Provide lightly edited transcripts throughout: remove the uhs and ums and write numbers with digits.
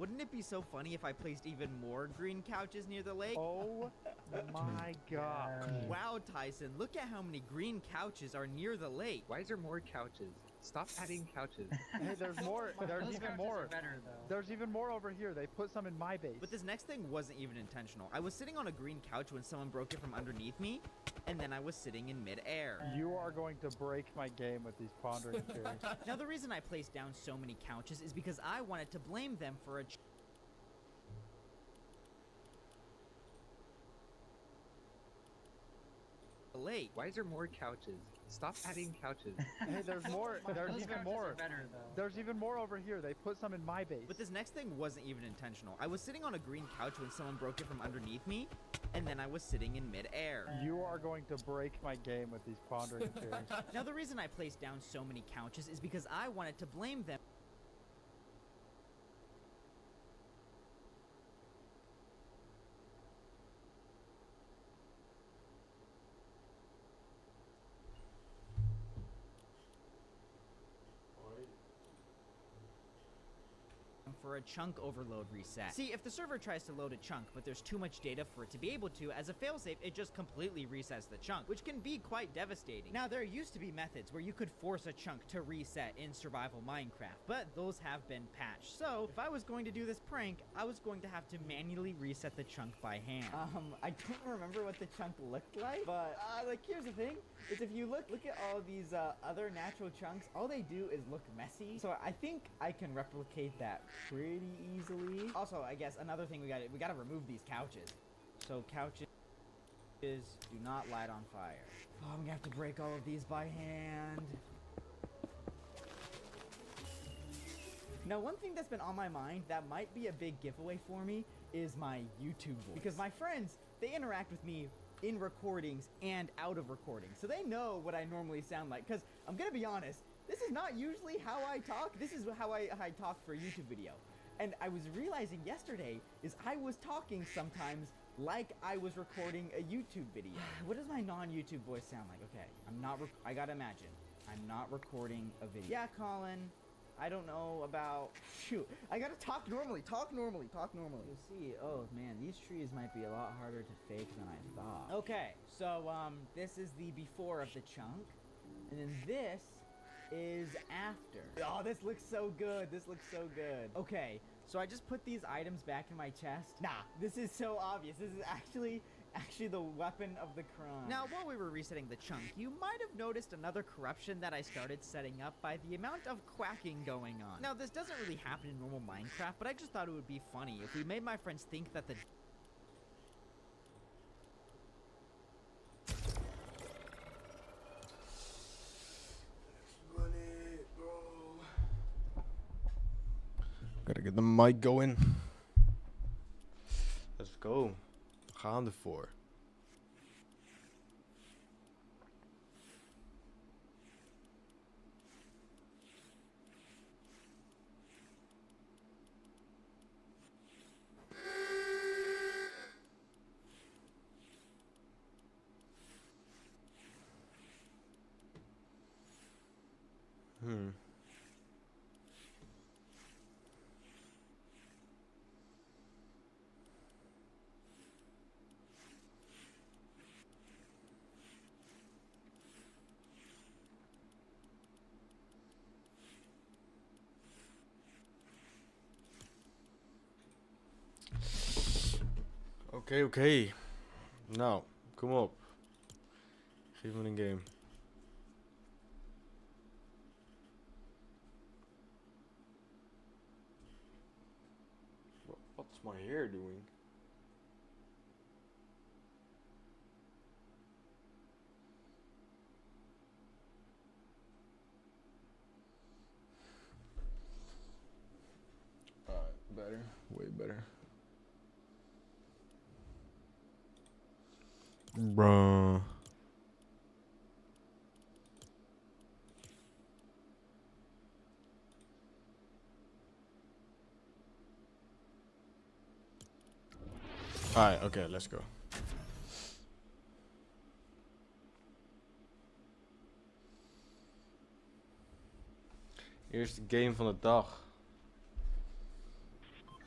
wouldn't it be so funny if I placed even more green couches near the lake? Oh my god. Wow, Tyson, look at how many green couches are near the lake. Why is there more couches? Stop adding couches. Hey, there's more. There's Those even couches more. are better, though. There's even more over here. They put some in my base. But this next thing wasn't even intentional. I was sitting on a green couch when someone broke it from underneath me, and then I was sitting in midair. You are going to break my game with these pondering theories. Now, the reason I placed down so many couches is because I wanted to blame them for a lake. Why is there more couches? Stop adding couches. Hey, there's more. There's Those even couches more. are better, though. There's even more over here. They put some in my base. But this next thing wasn't even intentional. I was sitting on a green couch when someone broke it from underneath me, and then I was sitting in midair. You are going to break my game with these pondering theories. Now, the reason I placed down so many couches is because I wanted to blame them. For a chunk overload reset. See, if the server tries to load a chunk, but there's too much data for it to be able to, as a failsafe, it just completely resets the chunk, which can be quite devastating. Now, there used to be methods where you could force a chunk to reset in survival Minecraft, but those have been patched. So, if I was going to do this prank, I was going to have to manually reset the chunk by hand. I don't remember what the chunk looked like, but, like, here's the thing, is if you look at all these, other natural chunks, all they do is look messy. So I think I can replicate that pretty easily. Also, I guess another thing we gotta remove these couches. So couches do not light on fire. Oh, I'm gonna have to break all of these by hand. Now, one thing that's been on my mind that might be a big giveaway for me is my YouTube voice. Because my friends, they interact with me in recordings and out of recordings. So they know what I normally sound like. Because I'm gonna be honest, this is not usually how I talk. This is how I talk for a YouTube video. And I was realizing yesterday is I was talking sometimes like I was recording a YouTube video. What does my non-YouTube voice sound like? Okay, I gotta imagine. I'm not recording a video. Yeah, Colin, I don't know about, shoot, I gotta talk normally. You'll see, oh man, these trees might be a lot harder to fake than I thought. Okay, so, this is the before of the chunk, and then this is after. Oh, this looks so good. Okay, so I just put these items back in my chest. Nah, this is so obvious. This is actually the weapon of the crime. Now, while we were resetting the chunk, you might have noticed another corruption that I started setting up by the amount of quacking going on. Now, this doesn't really happen in normal Minecraft, but I just thought it would be funny if we made my friends think that the Gotta get the mic going. Let's go. We gaan ervoor. Oké. Nou, kom op. Geef me een game. What's my hair doing? Alright, better. Way better. Bruh. Alright, okay, let's go. Eerste game van de dag.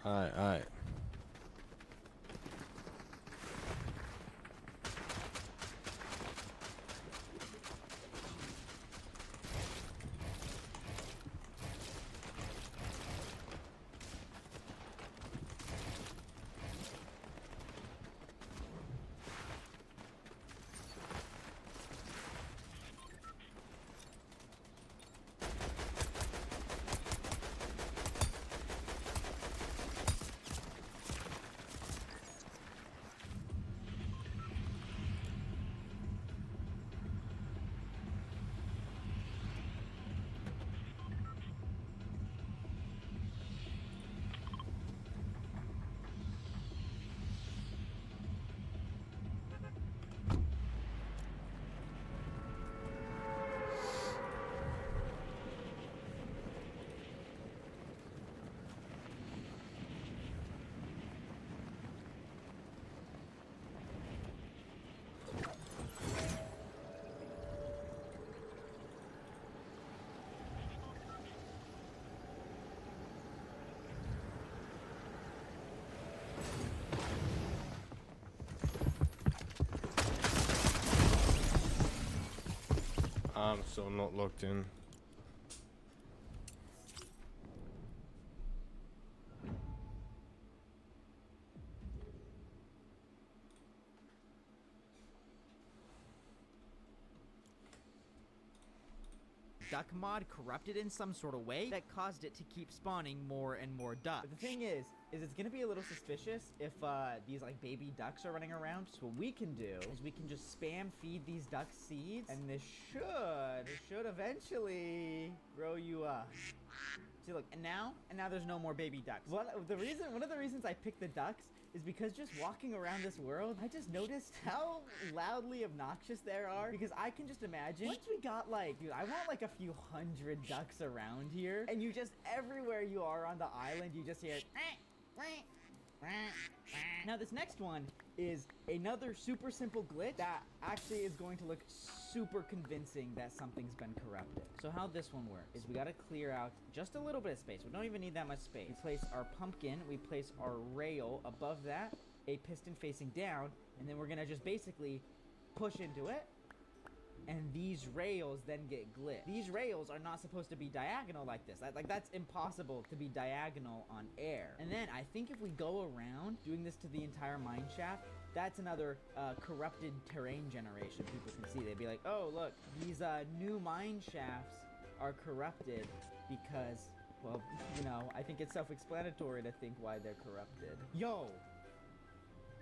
Alright. I'm still not logged in. Duck mod corrupted in some sort of way that caused it to keep spawning more and more ducks. But the thing is it's gonna be a little suspicious if these like baby ducks are running around. So what we can do is we can just spam feed these ducks seeds, and this should eventually grow you up. See, look, and now there's no more baby ducks. One of the reasons I picked the ducks is because just walking around this world, I just noticed how loudly obnoxious there are. Because I can just imagine, once we got like, dude, I want like a few hundred ducks around here, and you just, everywhere you are on the island, you just hear Now this next one is another super simple glitch that actually is going to look super convincing that something's been corrupted. So how this one works is we gotta clear out just a little bit of space. We don't even need that much space. We place our pumpkin, we place our rail above that, a piston facing down, and then we're gonna just basically push into it. And these rails then get glitched. These rails are not supposed to be diagonal like this. That's impossible to be diagonal on air. And then I think if we go around doing this to the entire mine shaft, that's another corrupted terrain generation. People can see. They'd be like, oh, look, these new mine shafts are corrupted because, well, you know, I think it's self-explanatory to think why they're corrupted. Yo,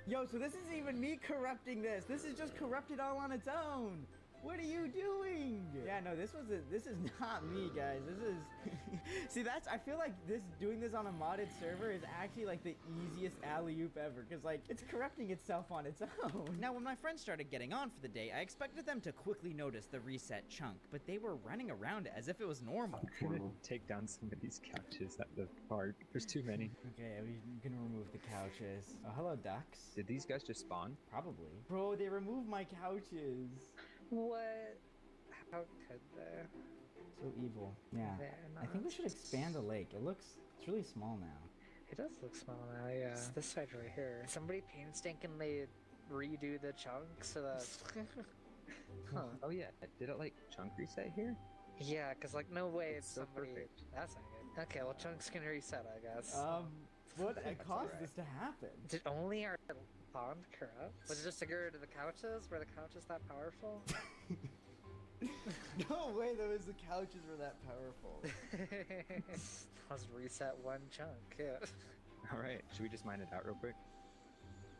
so this isn't even me corrupting this. This is just corrupted all on its own. What are you doing? Yeah, no, this is not me, guys. This is see, I feel like doing this on a modded server is actually like the easiest alley-oop ever, because like it's corrupting itself on its own. Now when my friends started getting on for the day, I expected them to quickly notice the reset chunk, but they were running around as if it was normal. I'm gonna take down some of these couches at the park. There's too many. Okay, we can remove the couches. Oh, hello, ducks. Did these guys just spawn? Probably. Bro, they removed my couches. What? How could they? So evil. Yeah. I think we should expand the lake. It's really small now. It does look small now, yeah. It's this side right here. Somebody painstakingly redo the chunk so that... Huh. Oh yeah, did it like chunk reset here? Yeah, because like no way it's So somebody... perfect. That's not good. Okay, well chunks can reset, I guess. What That's caused alright. this to happen? Did only our pond corrupt? Was it just to get rid of the couches? Were the couches that powerful? No way the couches were that powerful. Let's reset one chunk, yeah. Alright, should we just mine it out real quick?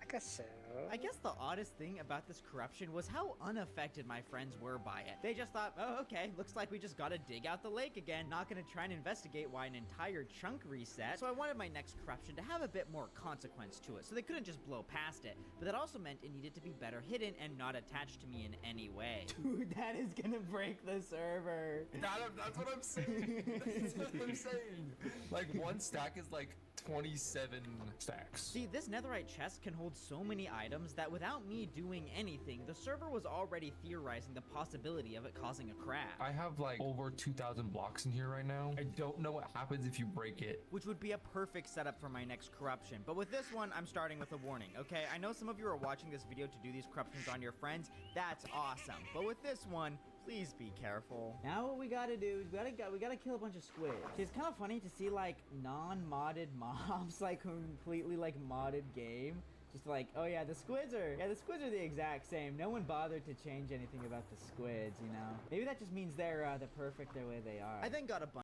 I guess so. I guess the oddest thing about this corruption was how unaffected my friends were by it. They just thought, oh, okay, looks like we just gotta dig out the lake again. Not gonna try and investigate why an entire chunk reset. So I wanted my next corruption to have a bit more consequence to it, so they couldn't just blow past it. But that also meant it needed to be better hidden and not attached to me in any way. Dude, that is gonna break the server. That's what I'm saying. That's what I'm saying. Like one stack is like 27 stacks. See, this netherite chest can hold so many items that without me doing anything, the server was already theorizing the possibility of it causing a crash. I have like over 2,000 blocks in here right now. I don't know what happens if you break it. Which would be a perfect setup for my next corruption. But with this one, I'm starting with a warning, okay? I know some of you are watching this video to do these corruptions on your friends. That's awesome. But with this one, please be careful. Now what we gotta do is we gotta kill a bunch of squids. It's kind of funny to see like non-modded mobs, like completely like modded game. Just like, oh yeah, the squids are the exact same. No one bothered to change anything about the squids, you know? Maybe that just means they're perfect the way they are. I then got a bunch